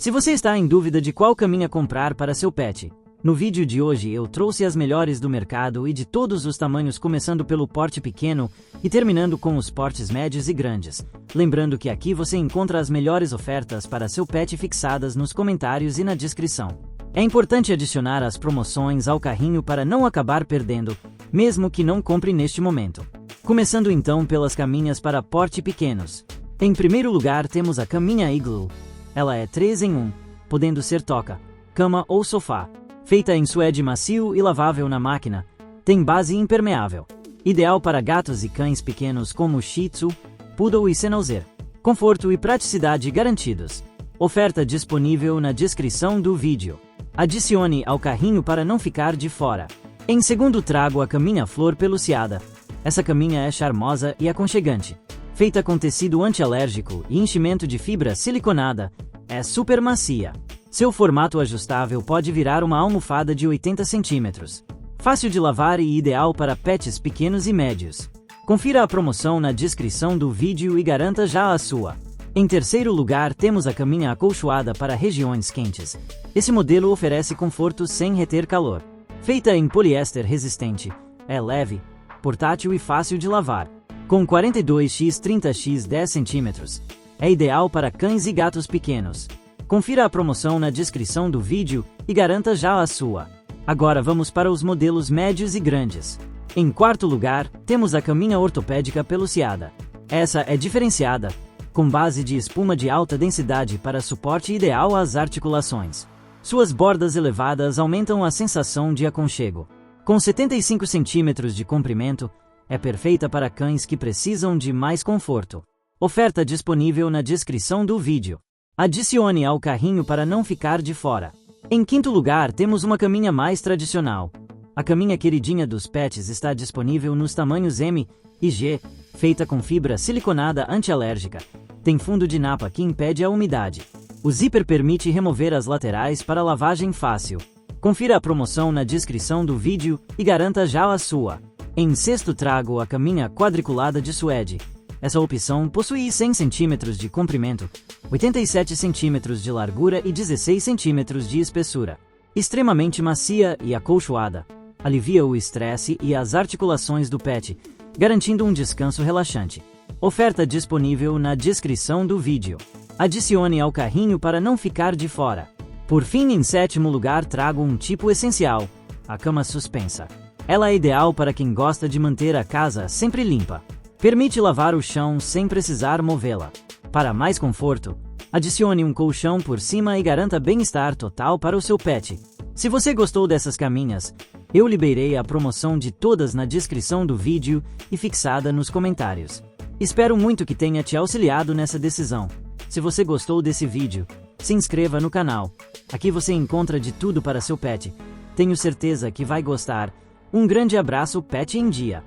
Se você está em dúvida de qual caminha comprar para seu pet, no vídeo de hoje eu trouxe as melhores do mercado e de todos os tamanhos, começando pelo porte pequeno e terminando com os portes médios e grandes. Lembrando que aqui você encontra as melhores ofertas para seu pet fixadas nos comentários e na descrição. É importante adicionar as promoções ao carrinho para não acabar perdendo, mesmo que não compre neste momento. Começando então pelas caminhas para porte pequenos. Em primeiro lugar temos a caminha Igloo. Ela é 3 em 1, podendo ser toca, cama ou sofá. Feita em suede macio e lavável na máquina, tem base impermeável. Ideal para gatos e cães pequenos como Shih Tzu, Poodle e Schnauzer. Conforto e praticidade garantidos. Oferta disponível na descrição do vídeo. Adicione ao carrinho para não ficar de fora. Em segundo trago a caminha Flor Peluciada. Essa caminha é charmosa e aconchegante. Feita com tecido antialérgico e enchimento de fibra siliconada, é super macia. Seu formato ajustável pode virar uma almofada de 80 centímetros. Fácil de lavar e ideal para pets pequenos e médios. Confira a promoção na descrição do vídeo e garanta já a sua. Em terceiro lugar temos a caminha acolchoada para regiões quentes. Esse modelo oferece conforto sem reter calor. Feita em poliéster resistente, é leve, portátil e fácil de lavar. Com 42x30x 10 cm, é ideal para cães e gatos pequenos. Confira a promoção na descrição do vídeo e garanta já a sua. Agora vamos para os modelos médios e grandes. Em quarto lugar, temos a caminha ortopédica peluciada. Essa é diferenciada, com base de espuma de alta densidade para suporte ideal às articulações. Suas bordas elevadas aumentam a sensação de aconchego. Com 75 cm de comprimento, é perfeita para cães que precisam de mais conforto. Oferta disponível na descrição do vídeo. Adicione ao carrinho para não ficar de fora. Em quinto lugar temos uma caminha mais tradicional. A caminha queridinha dos pets está disponível nos tamanhos M e G, feita com fibra siliconada antialérgica. Tem fundo de napa que impede a umidade. O zíper permite remover as laterais para lavagem fácil. Confira a promoção na descrição do vídeo e garanta já a sua. Em sexto trago a caminha quadriculada de suede. Essa opção possui 100 cm de comprimento, 87 cm de largura e 16 cm de espessura. Extremamente macia e acolchoada. Alivia o estresse e as articulações do pet, garantindo um descanso relaxante. Oferta disponível na descrição do vídeo. Adicione ao carrinho para não ficar de fora. Por fim, em sétimo lugar trago um tipo essencial, a cama suspensa. Ela é ideal para quem gosta de manter a casa sempre limpa. Permite lavar o chão sem precisar movê-la. Para mais conforto, adicione um colchão por cima e garanta bem-estar total para o seu pet. Se você gostou dessas caminhas, eu liberei a promoção de todas na descrição do vídeo e fixada nos comentários. Espero muito que tenha te auxiliado nessa decisão. Se você gostou desse vídeo, se inscreva no canal. Aqui você encontra de tudo para seu pet. Tenho certeza que vai gostar. Um grande abraço, Pet em Dia!